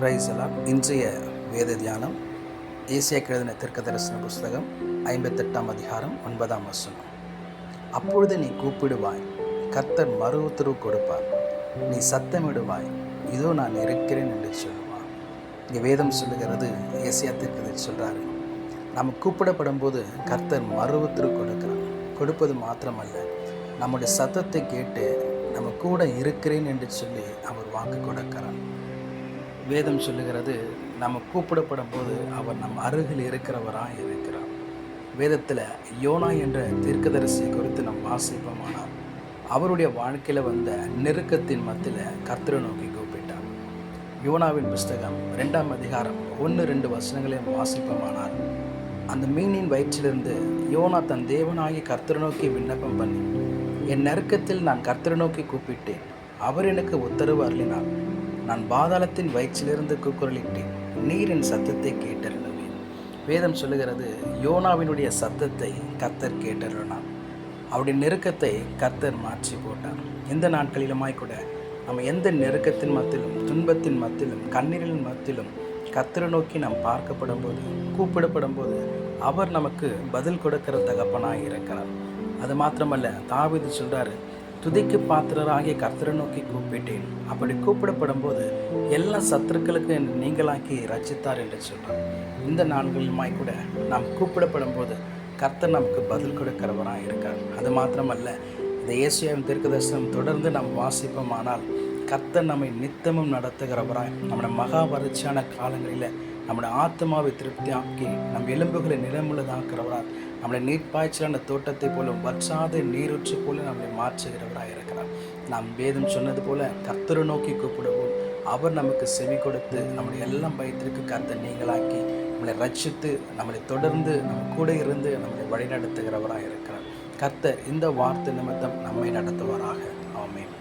பிரைசலாம். இன்றைய வேத தியானம் ஏசாயா எழுதின தீர்க்கதரிசன புஸ்தகம் 58ஆம் அதிகாரம் 9ஆம் வசனம். அப்பொழுது நீ கூப்பிடுவாய், கர்த்தர் மறு உத்தரவு கொடுப்பார். நீ சத்தமிடுவாய், இதோ நான் இருக்கிறேன் என்று சொல்லுவான். இங்கே வேதம் சொல்லுகிறது, ஏசாயா தீர்க்கதரிசி சொல்கிறாரு, நம்ம கூப்பிடப்படும் போது கர்த்தர் மறு உத்தரவு கொடுக்கிறார். கொடுப்பது மாத்திரமல்ல, நம்முடைய சத்தத்தை கேட்டு நம்ம கூட இருக்கிறேன் என்று சொல்லி அவர் வாக்கு கொடுக்கிறார். வேதம் சொல்லுகிறது, நம்ம கூப்பிடப்படும் போது அவர் நம் அருகில் இருக்கிறவராக இருக்கிறார். வேதத்தில் யோனா என்ற தீர்க்கதரிசி குறித்து நம் வாசிப்போமானால், அவருடைய வாழ்க்கையில் வந்த நெருக்கத்தின் மத்தியில் கர்த்தரை நோக்கி கூப்பிட்டார். யோனாவின் புஸ்தகம் 2ஆம் அதிகாரம் 1-2 வசனங்களையும் வாசிப்போமானால், அந்த மீனின் வயிற்றிலிருந்து யோனா தன் தேவனாகி கர்த்தரை நோக்கி விண்ணப்பம் பண்ணி, என் நெருக்கத்தில் நான் கர்த்தரை நோக்கி கூப்பிட்டேன், அவர் எனக்கு உத்தரவு அருளினார். நான் பாதாளத்தின் வயிற்றிலிருந்து கூக்குரலிட்டேன், நீர் என் சத்தத்தை கேட்டருளுவேன். வேதம் சொல்லுகிறது, யோனாவினுடைய சத்தத்தை கர்த்தர் கேட்டருளினார். அவருடைய நெருக்கத்தை கர்த்தர் மாற்றி போட்டார். எந்த நாட்களிலுமாய் கூட நம்ம எந்த நெருக்கத்தின் மத்தியிலும், துன்பத்தின் மத்தியிலும், கண்ணீரின் மத்தியிலும் கர்த்தரை நோக்கி நாம் பார்க்கப்படும் போது, கூப்பிடப்படும் போது அவர் நமக்கு பதில் கொடுக்கிற தகப்பனாக இருக்கிறார். அது மாத்திரமல்ல, தாவீது சொல்கிறாரு, துதிக்கு பாத்திரராகிய கர்த்தரை நோக்கி கூப்பிட்டேன். அப்படி கூப்பிடப்படும் போது எல்லா சத்துருக்களுக்கு நீங்களாக்கி ரட்சித்தார் என்று சொல்கிறார். இந்த நாட்களுமாய் கூட நாம் கூப்பிடப்படும் போது கர்த்தர் நமக்கு பதில் கொடுக்கிறவராக இருக்கார். அது மாத்திரமல்ல, இந்த ஏசாயாவின் தீர்க்கதரிசனம் தொடர்ந்து நாம் வாசிப்போமானால், கர்த்தர் நம்மை நித்தமும் நடத்துகிறவராய், நம்முடைய மகா வறட்சியான காலங்களில் நம்முடைய ஆத்மாவை திருப்தியாக்கி நம் எலும்புகளை நிறமுள்ளதாக்குறவரால், நம்முடைய நீர்ப்பாய்ச்சலான தோட்டத்தை போல வற்றாத நீரூற்று போல நம்மளை மாற்றுகிறவராக இருக்கிறார். நாம் வேதம் சொன்னது போல கர்த்தரை நோக்கி கூப்பிடுவோம், அவர் நமக்கு செவி கொடுத்து நம்முடைய எல்லாம் பயத்திற்கு கர்த்தர் நீங்களாக்கி நம்மளை ரட்சித்து நம்மளை தொடர்ந்து நம்ம கூட இருந்து நம்மளை வழிநடத்துகிறவராக இருக்கிறார். கர்த்தர் இந்த வார்த்தை நிமித்தம் நம்மை நடத்துவாராக. ஆமென்.